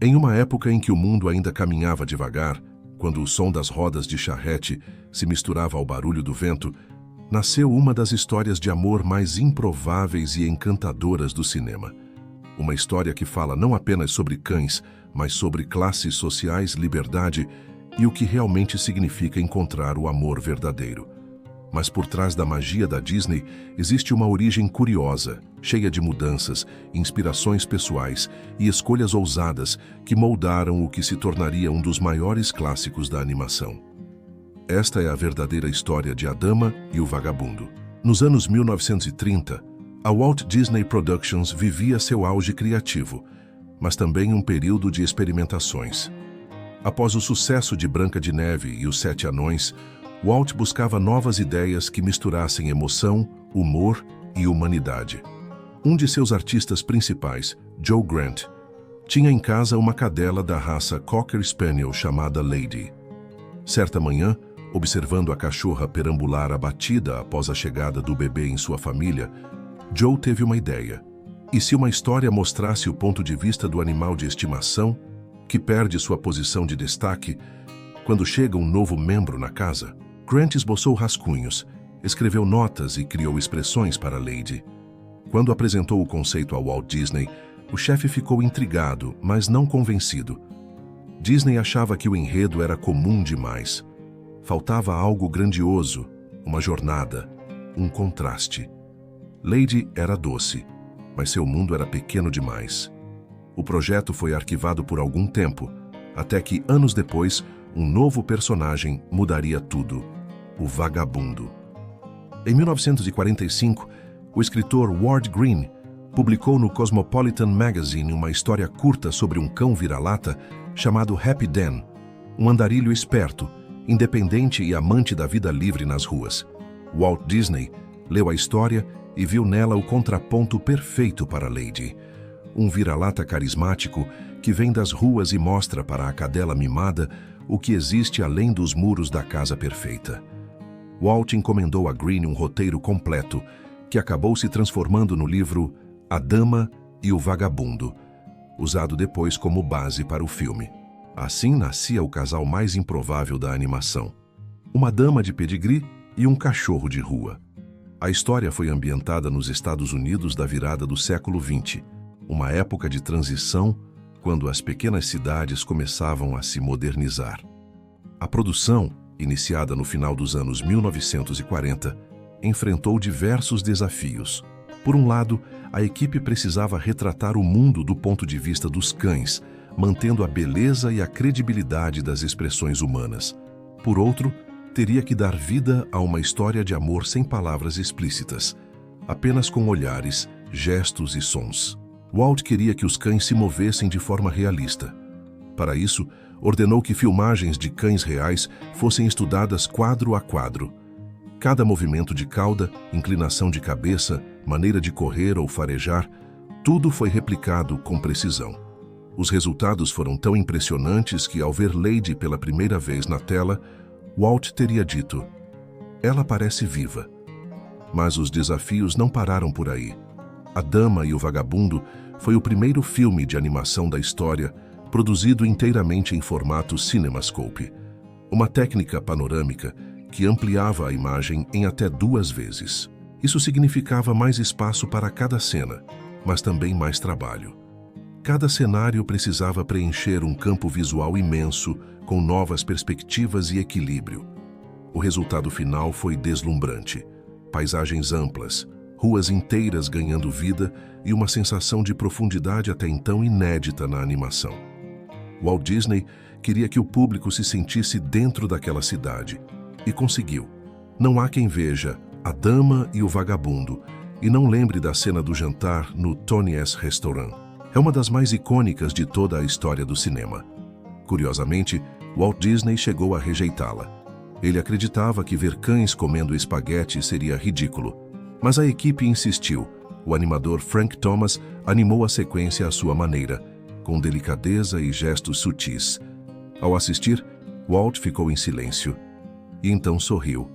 Em uma época em que o mundo ainda caminhava devagar, quando o som das rodas de charrete se misturava ao barulho do vento, nasceu uma das histórias de amor mais improváveis e encantadoras do cinema. Uma história que fala não apenas sobre cães, mas sobre classes sociais, liberdade e o que realmente significa encontrar o amor verdadeiro. Mas por trás da magia da Disney existe uma origem curiosa, cheia de mudanças, inspirações pessoais e escolhas ousadas que moldaram o que se tornaria um dos maiores clássicos da animação. Esta é a verdadeira história de A Dama e o Vagabundo. Nos anos 1930, a Walt Disney Productions vivia seu auge criativo, mas também um período de experimentações. Após o sucesso de Branca de Neve e os Sete Anões, Walt buscava novas ideias que misturassem emoção, humor e humanidade. Um de seus artistas principais, Joe Grant, tinha em casa uma cadela da raça Cocker Spaniel chamada Lady. Certa manhã, observando a cachorra perambular abatida após a chegada do bebê em sua família, Joe teve uma ideia. E se uma história mostrasse o ponto de vista do animal de estimação, que perde sua posição de destaque quando chega um novo membro na casa? Grant esboçou rascunhos, escreveu notas e criou expressões para Lady. Quando apresentou o conceito ao Walt Disney, o chefe ficou intrigado, mas não convencido. Disney achava que o enredo era comum demais. Faltava algo grandioso, uma jornada, um contraste. Lady era doce, mas seu mundo era pequeno demais. O projeto foi arquivado por algum tempo, até que, anos depois, um novo personagem mudaria tudo: o Vagabundo. Em 1945, o escritor Ward Green publicou no Cosmopolitan Magazine uma história curta sobre um cão vira-lata chamado Happy Dan, um andarilho esperto, independente e amante da vida livre nas ruas. Walt Disney leu a história e viu nela o contraponto perfeito para Lady. Um vira-lata carismático que vem das ruas e mostra para a cadela mimada o que existe além dos muros da casa perfeita. Walt encomendou a Green um roteiro completo, que acabou se transformando no livro A Dama e o Vagabundo, usado depois como base para o filme. Assim nascia o casal mais improvável da animação: uma dama de pedigree e um cachorro de rua. A história foi ambientada nos Estados Unidos da virada do século XX, uma época de transição quando as pequenas cidades começavam a se modernizar. A produção, iniciada no final dos anos 1940, enfrentou diversos desafios. Por um lado, a equipe precisava retratar o mundo do ponto de vista dos cães, mantendo a beleza e a credibilidade das expressões humanas. Por outro, teria que dar vida a uma história de amor sem palavras explícitas, apenas com olhares, gestos e sons. Walt queria que os cães se movessem de forma realista. Para isso, ordenou que filmagens de cães reais fossem estudadas quadro a quadro. Cada movimento de cauda, inclinação de cabeça, maneira de correr ou farejar, tudo foi replicado com precisão. Os resultados foram tão impressionantes que, ao ver Lady pela primeira vez na tela, Walt teria dito: "Ela parece viva." Mas os desafios não pararam por aí. A Dama e o Vagabundo foi o primeiro filme de animação da história produzido inteiramente em formato CinemaScope, uma técnica panorâmica que ampliava a imagem em até 2 vezes. Isso significava mais espaço para cada cena, mas também mais trabalho. Cada cenário precisava preencher um campo visual imenso, com novas perspectivas e equilíbrio. O resultado final foi deslumbrante. Paisagens amplas, ruas inteiras ganhando vida e uma sensação de profundidade até então inédita na animação. Walt Disney queria que o público se sentisse dentro daquela cidade, e conseguiu. Não há quem veja A Dama e o Vagabundo e não lembre da cena do jantar no Tony's Restaurant. É uma das mais icônicas de toda a história do cinema. Curiosamente, Walt Disney chegou a rejeitá-la. Ele acreditava que ver cães comendo espaguete seria ridículo, mas a equipe insistiu. O animador Frank Thomas animou a sequência à sua maneira, com delicadeza e gestos sutis. Ao assistir, Walt ficou em silêncio e então sorriu.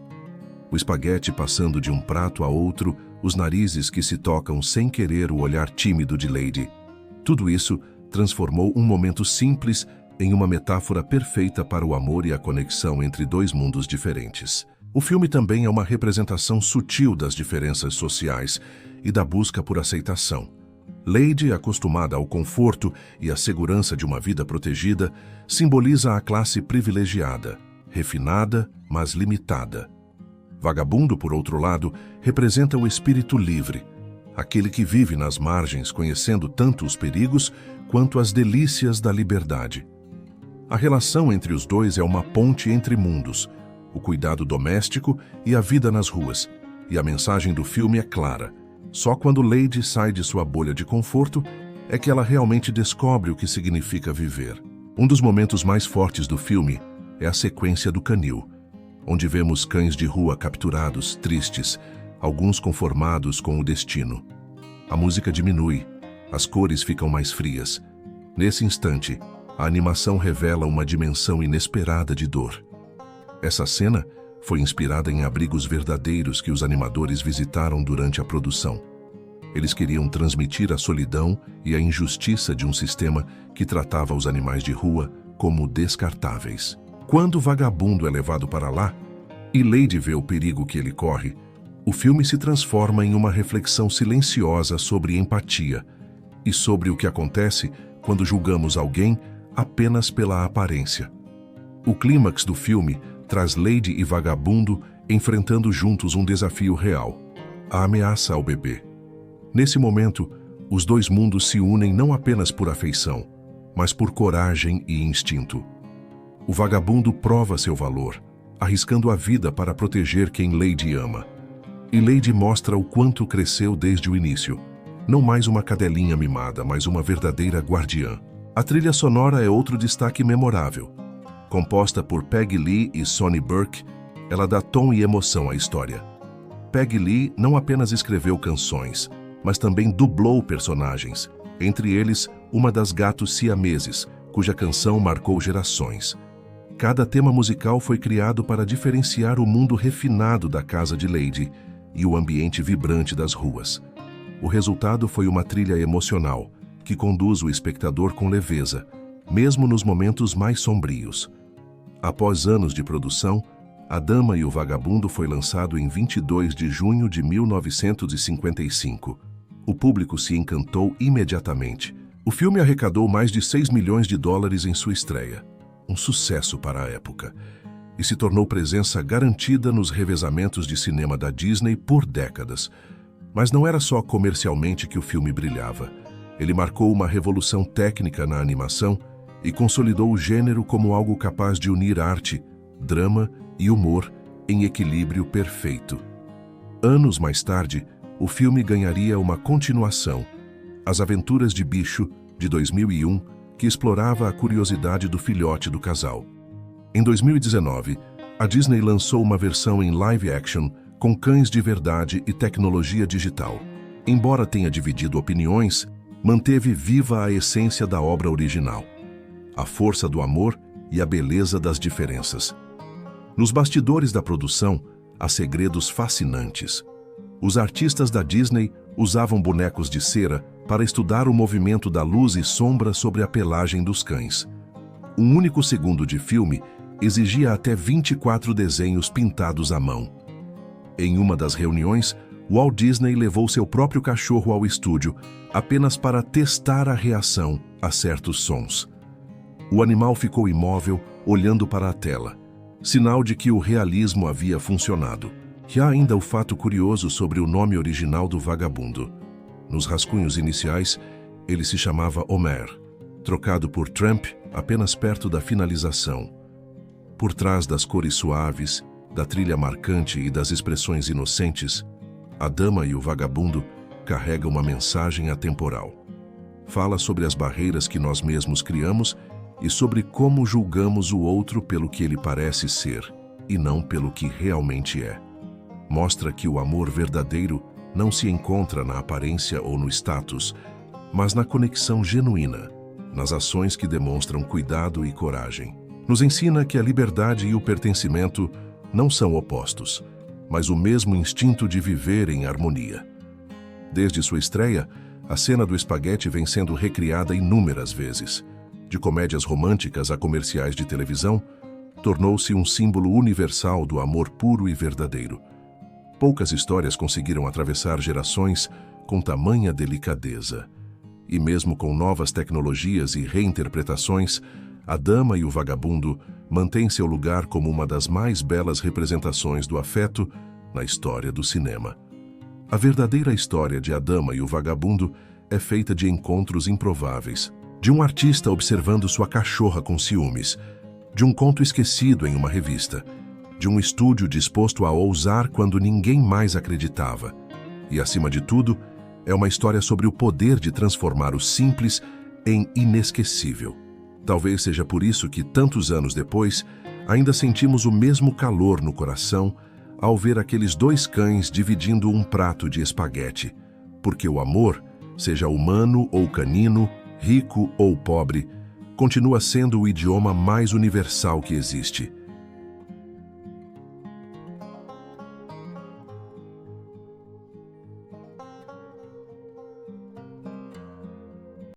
O espaguete passando de um prato a outro, os narizes que se tocam sem querer, o olhar tímido de Lady. Tudo isso transformou um momento simples em uma metáfora perfeita para o amor e a conexão entre dois mundos diferentes. O filme também é uma representação sutil das diferenças sociais e da busca por aceitação. Lady, acostumada ao conforto e à segurança de uma vida protegida, simboliza a classe privilegiada, refinada, mas limitada. Vagabundo, por outro lado, representa o espírito livre, aquele que vive nas margens conhecendo tanto os perigos quanto as delícias da liberdade. A relação entre os dois é uma ponte entre mundos, o cuidado doméstico e a vida nas ruas, e a mensagem do filme é clara. Só quando Lady sai de sua bolha de conforto é que ela realmente descobre o que significa viver. Um dos momentos mais fortes do filme é a sequência do canil, onde vemos cães de rua capturados, tristes, alguns conformados com o destino. A música diminui, as cores ficam mais frias. Nesse instante, a animação revela uma dimensão inesperada de dor. Essa cena foi inspirada em abrigos verdadeiros que os animadores visitaram durante a produção. Eles queriam transmitir a solidão e a injustiça de um sistema que tratava os animais de rua como descartáveis. Quando o vagabundo é levado para lá e Lady vê o perigo que ele corre, o filme se transforma em uma reflexão silenciosa sobre empatia e sobre o que acontece quando julgamos alguém apenas pela aparência. O clímax do filme traz Lady e Vagabundo enfrentando juntos um desafio real, a ameaça ao bebê. Nesse momento, os dois mundos se unem não apenas por afeição, mas por coragem e instinto. O vagabundo prova seu valor, arriscando a vida para proteger quem Lady ama. E Lady mostra o quanto cresceu desde o início. Não mais uma cadelinha mimada, mas uma verdadeira guardiã. A trilha sonora é outro destaque memorável. Composta por Peggy Lee e Sonny Burke, ela dá tom e emoção à história. Peggy Lee não apenas escreveu canções, mas também dublou personagens, entre eles uma das gatos siameses, cuja canção marcou gerações. Cada tema musical foi criado para diferenciar o mundo refinado da casa de Lady e o ambiente vibrante das ruas. O resultado foi uma trilha emocional, que conduz o espectador com leveza, mesmo nos momentos mais sombrios. Após anos de produção, A Dama e o Vagabundo foi lançado em 22 de junho de 1955. O público se encantou imediatamente. O filme arrecadou mais de 6 milhões de dólares em sua estreia, um sucesso para a época, e se tornou presença garantida nos revezamentos de cinema da Disney por décadas. Mas não era só comercialmente que o filme brilhava. Ele marcou uma revolução técnica na animação e consolidou o gênero como algo capaz de unir arte, drama e humor em equilíbrio perfeito. Anos mais tarde, o filme ganharia uma continuação, As Aventuras de Bicho, de 2001, que explorava a curiosidade do filhote do casal. Em 2019, a Disney lançou uma versão em live action com cães de verdade e tecnologia digital. Embora tenha dividido opiniões, manteve viva a essência da obra original, a força do amor e a beleza das diferenças. Nos bastidores da produção, há segredos fascinantes. Os artistas da Disney usavam bonecos de cera para estudar o movimento da luz e sombra sobre a pelagem dos cães. Um único segundo de filme exigia até 24 desenhos pintados à mão. Em uma das reuniões, Walt Disney levou seu próprio cachorro ao estúdio apenas para testar a reação a certos sons. O animal ficou imóvel, olhando para a tela, sinal de que o realismo havia funcionado. E há ainda o fato curioso sobre o nome original do vagabundo. Nos rascunhos iniciais, ele se chamava Homer, trocado por Tramp apenas perto da finalização. Por trás das cores suaves, da trilha marcante e das expressões inocentes, A Dama e o Vagabundo carrega uma mensagem atemporal. Fala sobre as barreiras que nós mesmos criamos e sobre como julgamos o outro pelo que ele parece ser e não pelo que realmente é. Mostra que o amor verdadeiro não se encontra na aparência ou no status, mas na conexão genuína, nas ações que demonstram cuidado e coragem. Nos ensina que a liberdade e o pertencimento não são opostos, mas o mesmo instinto de viver em harmonia. Desde sua estreia, a cena do espaguete vem sendo recriada inúmeras vezes. De comédias românticas a comerciais de televisão, tornou-se um símbolo universal do amor puro e verdadeiro. Poucas histórias conseguiram atravessar gerações com tamanha delicadeza. E mesmo com novas tecnologias e reinterpretações, A Dama e o Vagabundo mantém seu lugar como uma das mais belas representações do afeto na história do cinema. A verdadeira história de A Dama e o Vagabundo é feita de encontros improváveis, de um artista observando sua cachorra com ciúmes, de um conto esquecido em uma revista, de um estúdio disposto a ousar quando ninguém mais acreditava. E, acima de tudo, é uma história sobre o poder de transformar o simples em inesquecível. Talvez seja por isso que, tantos anos depois, ainda sentimos o mesmo calor no coração ao ver aqueles dois cães dividindo um prato de espaguete. Porque o amor, seja humano ou canino, rico ou pobre, continua sendo o idioma mais universal que existe.